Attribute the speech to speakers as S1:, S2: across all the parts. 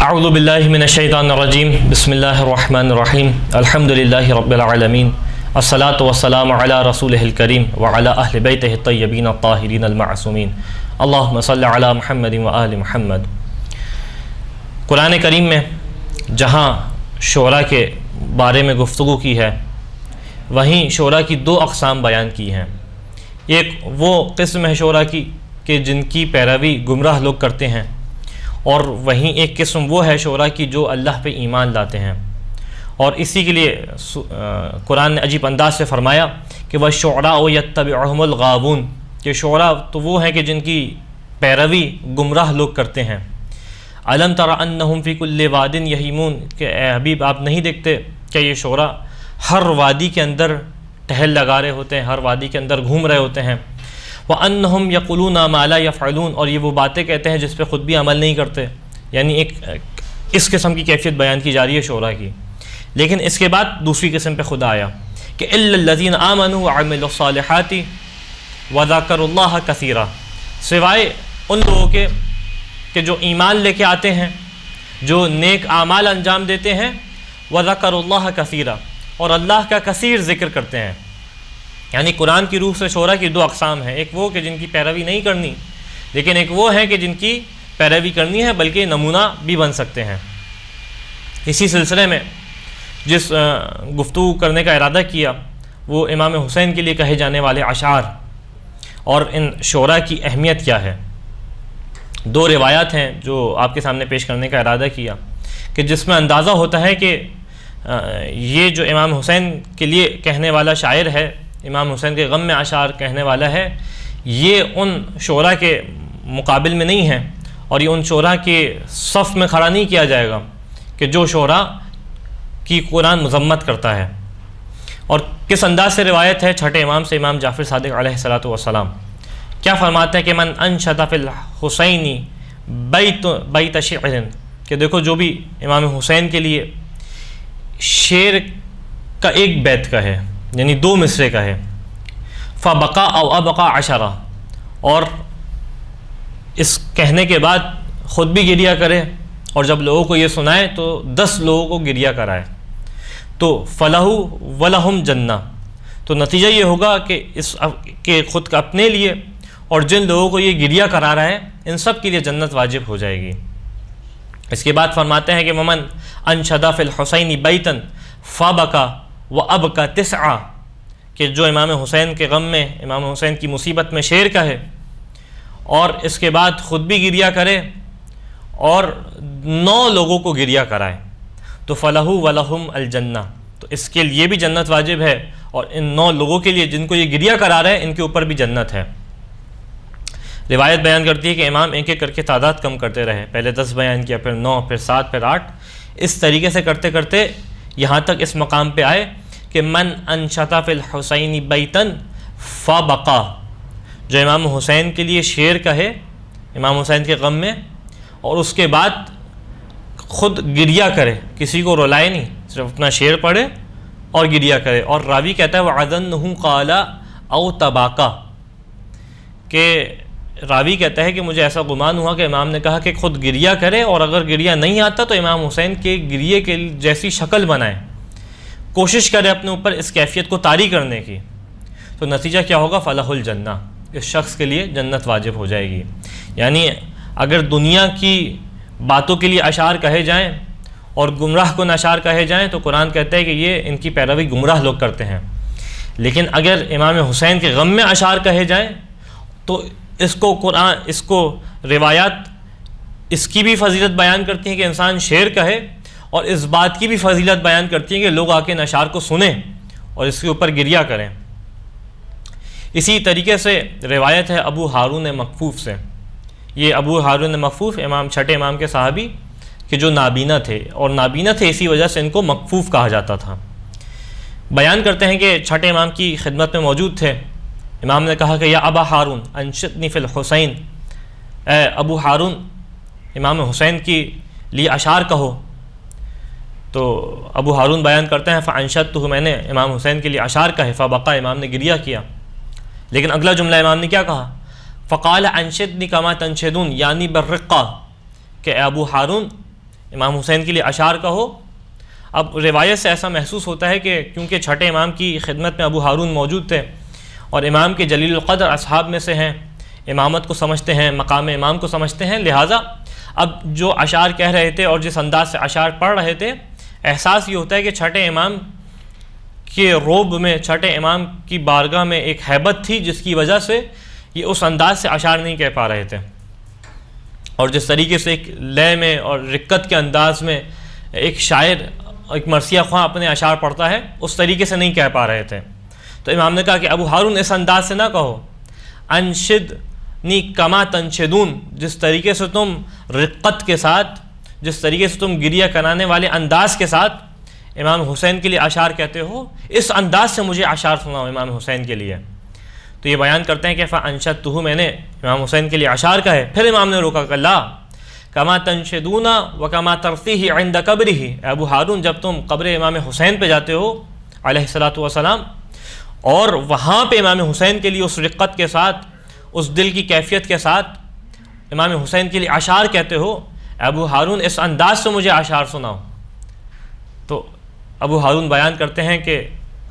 S1: اعوذ باللہ من الشیطان الرجیم بسم اللہ الرحمن الرحیم الحمد للہ رب العالمین الصلاۃ والسلام علی رسولہ الکریم وعلی اہل بیتہ الطیبین الطاہرین المعصومین اللہم صل علی محمد وآل محمد۔ قرآن کریم میں جہاں شعراء کے بارے میں گفتگو کی ہے وہیں شعراء کی دو اقسام بیان کی ہیں۔ ایک وہ قسم ہے شعراء کی کہ جن کی پیروی گمراہ لوگ کرتے ہیں، اور وہیں ایک قسم وہ ہے شعراء کی جو اللہ پہ ایمان لاتے ہیں، اور اسی کے لیے قرآن نے عجیب انداز سے فرمایا کہ وَالشُّعْرَاءُ يَتَّبِعُهُمُ الْغَاوُونَ، کہ شعراء تو وہ ہیں کہ جن کی پیروی گمراہ لوگ کرتے ہیں۔ أَلَمْ تَرَ أَنَّهُمْ فِي كُلِّ وَادٍ يَهِيمُونَ، کہ اے حبیب آپ نہیں دیکھتے کہ یہ شعراء ہر وادی کے اندر ٹہل لگا رہے ہوتے ہیں، ہر وادی کے اندر گھوم رہے ہوتے ہیں۔ وَأَنَّهُمْ يَقُولُونَ مَا لَا يَفْعَلُونَ، اور یہ وہ باتیں کہتے ہیں جس پہ خود بھی عمل نہیں کرتے، یعنی ایک اس قسم کی کیفیت بیان کی جا رہی ہے شعراء کی۔ لیکن اس کے بعد دوسری قسم پہ خدا آیا کہ إِلَّا الَّذِينَ آمَنُوا وَعَمِلُوا الصَّالِحَاتِ وَذَكَرُوا اللَّهَ كَثِيرًا، سوائے ان لوگوں کے کہ جو ایمان لے کے آتے ہیں، جو نیک اعمال انجام دیتے ہیں، وَذَكَرُوا اللَّهَ كَثِيرًا، اور اللہ کا کثیر ذکر کرتے ہیں۔ یعنی قرآن کی روح سے شعراء کی دو اقسام ہیں، ایک وہ کہ جن کی پیروی نہیں کرنی، لیکن ایک وہ ہے کہ جن کی پیروی کرنی ہے بلکہ نمونہ بھی بن سکتے ہیں۔ اسی سلسلے میں جس گفتگو کرنے کا ارادہ کیا وہ امام حسین کے لیے کہے جانے والے اشعار اور ان شعراء کی اہمیت کیا ہے۔ دو روایات ہیں جو آپ کے سامنے پیش کرنے کا ارادہ کیا کہ جس میں اندازہ ہوتا ہے کہ یہ جو امام حسین کے لیے کہنے والا شاعر ہے، امام حسین کے غم میں اشعار کہنے والا ہے، یہ ان شعراء کے مقابل میں نہیں ہے، اور یہ ان شعراء کے صف میں کھڑا نہیں کیا جائے گا کہ جو شعراء کی قرآن مذمت کرتا ہے۔ اور کس انداز سے روایت ہے چھٹے امام سے، امام جعفر صادق علیہ الصلوۃ والسلام کیا فرماتے ہیں کہ من انشد فی الحسین بیت شعر، کہ دیکھو جو بھی امام حسین کے لیے شعر کا ایک بیت کا ہے، یعنی دو مصرے کا ہے، فبقا او ابقا عشرہ، اور اس کہنے کے بعد خود بھی گریہ کرے اور جب لوگوں کو یہ سنائے تو 10 لوگوں کو گریہ کرائے، تو فلہ ولہم جنہ، تو نتیجہ یہ ہوگا کہ خود کا اپنے لیے اور جن لوگوں کو یہ گریہ کرا رہا ہے ان سب کے لیے جنت واجب ہو جائے گی۔ اس کے بعد فرماتے ہیں کہ ومن انشد فی الحسین بیتا فبکا وابکا تسعا، کہ جو امام حسین کے غم میں، امام حسین کی مصیبت میں شعر کہے اور اس کے بعد خود بھی گریہ کرے اور 9 لوگوں کو گریہ کرائے، تو فلہ ولہم الجنہ، تو اس کے لیے بھی جنت واجب ہے، اور ان 9 لوگوں کے لیے جن کو یہ گریہ کرا رہے ہیں ان کے اوپر بھی جنت ہے۔ روایت بیان کرتی ہے کہ امام ایک ایک کر کے تعداد کم کرتے رہے، پہلے 10 بیان کیا، پھر 9، پھر 7، پھر 8، اس طریقے سے کرتے کرتے یہاں تک اس مقام پہ آئے کہ من انشد فی الحسین بیتا فبقا، جو امام حسین کے لیے شعر کہے امام حسین کے غم میں اور اس کے بعد خود گریہ کرے، کسی کو رلائے نہیں، صرف اپنا شعر پڑھے اور گریہ کرے۔ اور راوی کہتا ہے وَعَذَنُّهُ قَالَ اَوْ تَبَاكَ، کہ راوی کہتا ہے کہ مجھے ایسا گمان ہوا کہ امام نے کہا کہ خود گریہ کرے، اور اگر گریہ نہیں آتا تو امام حسین کے گریے کے جیسی شکل بنائے، کوشش کرے اپنے اوپر اس کیفیت کو طاری کرنے کی، تو نتیجہ کیا ہوگا؟ فلاح الجنہ، اس شخص کے لیے جنت واجب ہو جائے گی۔ یعنی اگر دنیا کی باتوں کے لیے اشعار کہے جائیں اور گمراہ کن اشعار کہے جائیں تو قرآن کہتا ہے کہ یہ ان کی پیروی گمراہ لوگ کرتے ہیں، لیکن اگر امام حسین کے غم میں اشعار کہے جائیں تو اس کو روایات اس کی بھی فضیلت بیان کرتی ہیں کہ انسان شعر کہے، اور اس بات کی بھی فضیلت بیان کرتی ہیں کہ لوگ آ کے ان اشعار کو سنیں اور اس کے اوپر گریہ کریں۔ اسی طریقے سے روایت ہے ابو ہارون مکفوف سے، یہ ابو ہارون مکفوف چھٹے امام کے صحابی کہ جو نابینا تھے، اور نابینا تھے اسی وجہ سے ان کو مکفوف کہا جاتا تھا۔ بیان کرتے ہیں کہ چھٹے امام کی خدمت میں موجود تھے، امام نے کہا کہ یا ابا ہارون انشدنی فی الحسین، اے ابو ہارون امام حسین کی لیے اشعار کہو، تو ابو ہارون بیان کرتے ہیں فانشدتہ، میں نے امام حسین کے لیے اشعار کہے، فبقا، امام نے گریہ کیا۔ لیکن اگلا جملہ امام نے کیا کہا؟ فقال انشدنی کما تنشدون، یعنی بالرقہ، کہ اے ابو ہارون امام حسین کے لیے اشعار کہو۔ اب روایت سے ایسا محسوس ہوتا ہے کہ کیونکہ چھٹے امام کی خدمت میں ابو ہارون موجود تھے اور امام کے جلیل القدر اصحاب میں سے ہیں، امامت کو سمجھتے ہیں، مقام امام کو سمجھتے ہیں، لہٰذا اب جو اشعار کہہ رہے تھے اور جس انداز سے اشعار پڑھ رہے تھے، احساس یہ ہوتا ہے کہ چھٹے امام کے روب میں، چھٹے امام کی بارگاہ میں ایک ہیبت تھی جس کی وجہ سے یہ اس انداز سے اشعار نہیں کہہ پا رہے تھے، اور جس طریقے سے ایک لے میں اور رقت کے انداز میں ایک شاعر، ایک مرثیہ خواں اپنے اشعار پڑھتا ہے، اس طریقے سے نہیں کہہ پا رہے تھے۔ تو امام نے کہا کہ ابو ہارون اس انداز سے نہ کہو، انشدنی کما تنشدون، جس طریقے سے تم رقت کے ساتھ، جس طریقے سے تم گریہ کرانے والے انداز کے ساتھ امام حسین کے لیے اشعار کہتے ہو، اس انداز سے مجھے اشعار سناؤ امام حسین کے لیے۔ تو یہ بیان کرتے ہیں کہ فانشدتہ، میں نے امام حسین کے لیے اشعار کہے۔ پھر امام نے روکا کہ لا کما تنشدون و کما ترثیہ عند قبرہ، ابو ہارون جب تم قبر امام حسین پہ جاتے ہو علیہ الصلوۃ والسلام اور وہاں پہ امام حسین کے لیے اس رقت کے ساتھ، اس دل کی کیفیت کے ساتھ امام حسین کے لیے اشعار کہتے ہو، ابو ہارون اس انداز سے مجھے اشعار سناؤ۔ تو ابو ہارون بیان کرتے ہیں کہ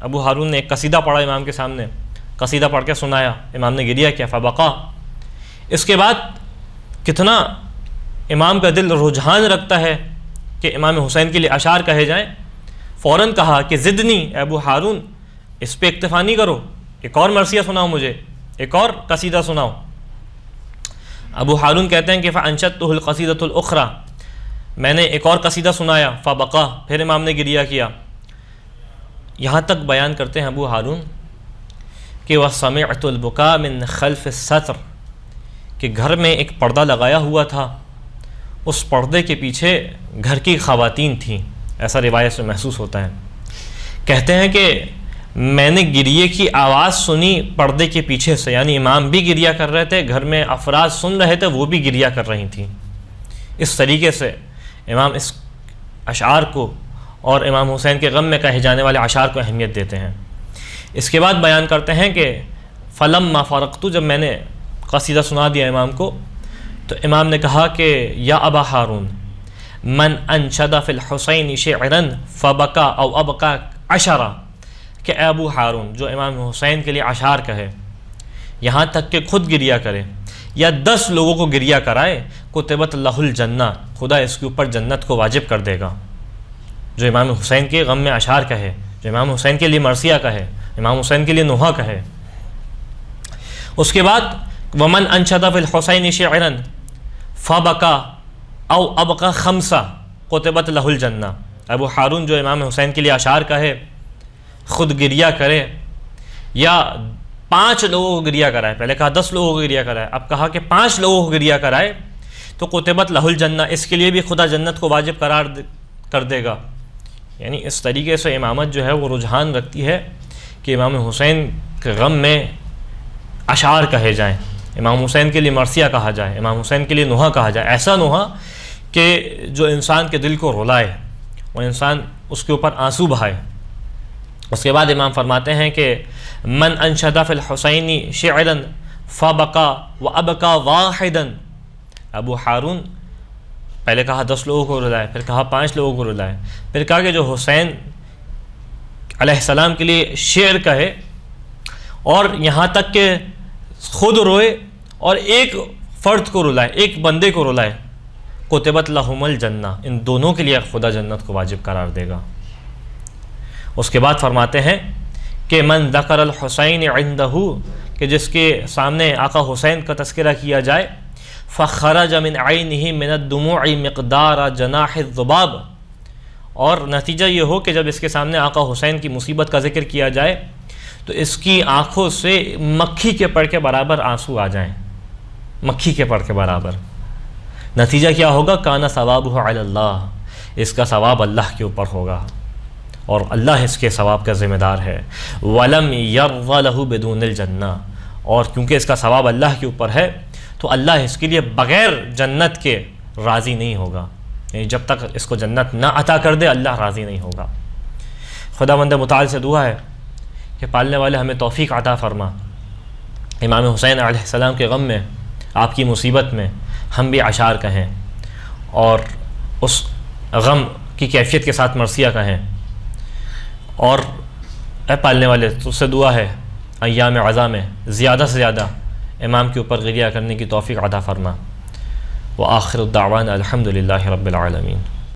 S1: ابو ہارون نے ایک قصیدہ پڑھا امام کے سامنے، قصیدہ پڑھ کے سنایا، امام نے گریہ کیا، فبقا۔ اس کے بعد کتنا امام کا دل رجحان رکھتا ہے کہ امام حسین کے لیے اشعار کہے جائیں، فوراً کہا کہ زدنی، ابو ہارون اس پہ اکتفا نہیں کرو، ایک اور مرثیہ سناؤ، مجھے ایک اور قصیدہ سناؤ۔ ابو ہارون کہتے ہیں کہ فانشدتہ القصیدۃ الاخری، میں نے ایک اور قصیدہ سنایا، فبقا، پھر امام نے گریہ کیا۔ یہاں تک بیان کرتے ہیں ابو ہارون کہ وَسَمِعْتُ الْبُكَاءَ مِنْ خَلْفِ السَّتْرِ، کہ گھر میں ایک پردہ لگایا ہوا تھا، اس پردے کے پیچھے گھر کی خواتین تھیں، ایسا روایت سے محسوس ہوتا ہے۔ کہتے ہیں کہ میں نے گریے کی آواز سنی پردے کے پیچھے سے، یعنی امام بھی گریہ کر رہے تھے، گھر میں افراد سن رہے تھے، وہ بھی گریہ کر رہی تھیں۔ اس طریقے سے امام اس اشعار کو اور امام حسین کے غم میں کہے جانے والے اشعار کو اہمیت دیتے ہیں۔ اس کے بعد بیان کرتے ہیں کہ فلما فرقت، جب میں نے قصیدہ سنا دیا امام کو، تو امام نے کہا کہ یا ابا ہارون من انشد فی الحسین شعرا فبکا او ابکا عشرا، کہ اے ابو ہارون جو امام حسین کے لیے اشعار کہے یہاں تک کہ خود گریہ کرے یا 10 لوگوں کو گریہ کرائے، کتبت لہ الجنہ، خدا اس کے اوپر جنت کو واجب کر دے گا۔ جو امام حسین کے غم میں اشعار کہے، جو امام حسین کے لیے مرثیہ کہے، امام حسین کے لیے نوحہ کہے۔ اس کے بعد ومن انشد فی الحسین شعرا فبکا او ابقا خمسہ کتبت لہ الجنہ، ابو ہارون جو امام حسین کے لیے اشعار کہے، خود گریہ کرے یا 5 لوگوں کو گریہ کرائے، پہلے کہا 10 لوگوں کو گریہ کرائے، اب کہا کہ 5 لوگوں کو گریہ کرائے تو کتبت لہ الجنہ، اس کے لیے بھی خدا جنت کو واجب قرار کر دے گا۔ یعنی اس طریقے سے امامت جو ہے وہ رجحان رکھتی ہے کہ امام حسین کے غم میں اشعار کہے جائیں، امام حسین کے لیے مرثیہ کہا جائے، امام حسین کے لیے نوحہ کہا جائے، ایسا نوحہ کہ جو انسان کے دل کو رلائے، وہ انسان اس کے اوپر آنسو بہائے۔ اس کے بعد امام فرماتے ہیں کہ من انشد فی الحسین شعرا فبکا وابکا واحدا، ابو ہارون پہلے کہا 10 لوگوں کو رلائے، پھر کہا 5 لوگوں کو رلائے، پھر کہا کہ جو حسین علیہ السلام کے لیے شعر کہے اور یہاں تک کہ خود روئے اور ایک فرد کو رلائے، ایک بندے کو رلائے، کتبت لہم الجنہ، ان دونوں کے لیے خدا جنت کو واجب قرار دے گا۔ اس کے بعد فرماتے ہیں کہ من ذکر الحسین عندہ، کہ جس کے سامنے آقا حسین کا تذکرہ کیا جائے، فخرج من عینہ من الدموع مقدار جناح الذباب، اور نتیجہ یہ ہو کہ جب اس کے سامنے آقا حسین کی مصیبت کا ذکر کیا جائے تو اس کی آنکھوں سے مکھی کے پر کے برابر آنسو آ جائیں، مکھی کے پر کے برابر۔ نتیجہ کیا ہوگا؟ کانا ثوابہ علی اللہ، اس کا ثواب اللہ کے اوپر ہوگا اور اللہ اس کے ثواب کا ذمہ دار ہے۔ وَلَمْ يَرْضَ لَهُ بِدُونِ الْجَنَّةِ، اور کیونکہ اس کا ثواب اللہ کے اوپر ہے تو اللہ اس کے لیے بغیر جنت کے راضی نہیں ہوگا، یعنی جب تک اس کو جنت نہ عطا کر دے اللہ راضی نہیں ہوگا۔ خداوند متعال سے دعا ہے کہ پالنے والے ہمیں توفیق عطا فرما، امام حسین علیہ السلام کے غم میں، آپ کی مصیبت میں ہم بھی اشعار کہیں اور اس غم کی کیفیت کے ساتھ مرثیہ کہیں. اور اے پالنے والے تو سے دعا ہے ایام عزا میں زیادہ سے زیادہ امام کے اوپر غریہ کرنے کی توفیق عطا فرما. وآخر الدعوان الحمد للہ رب العالمین.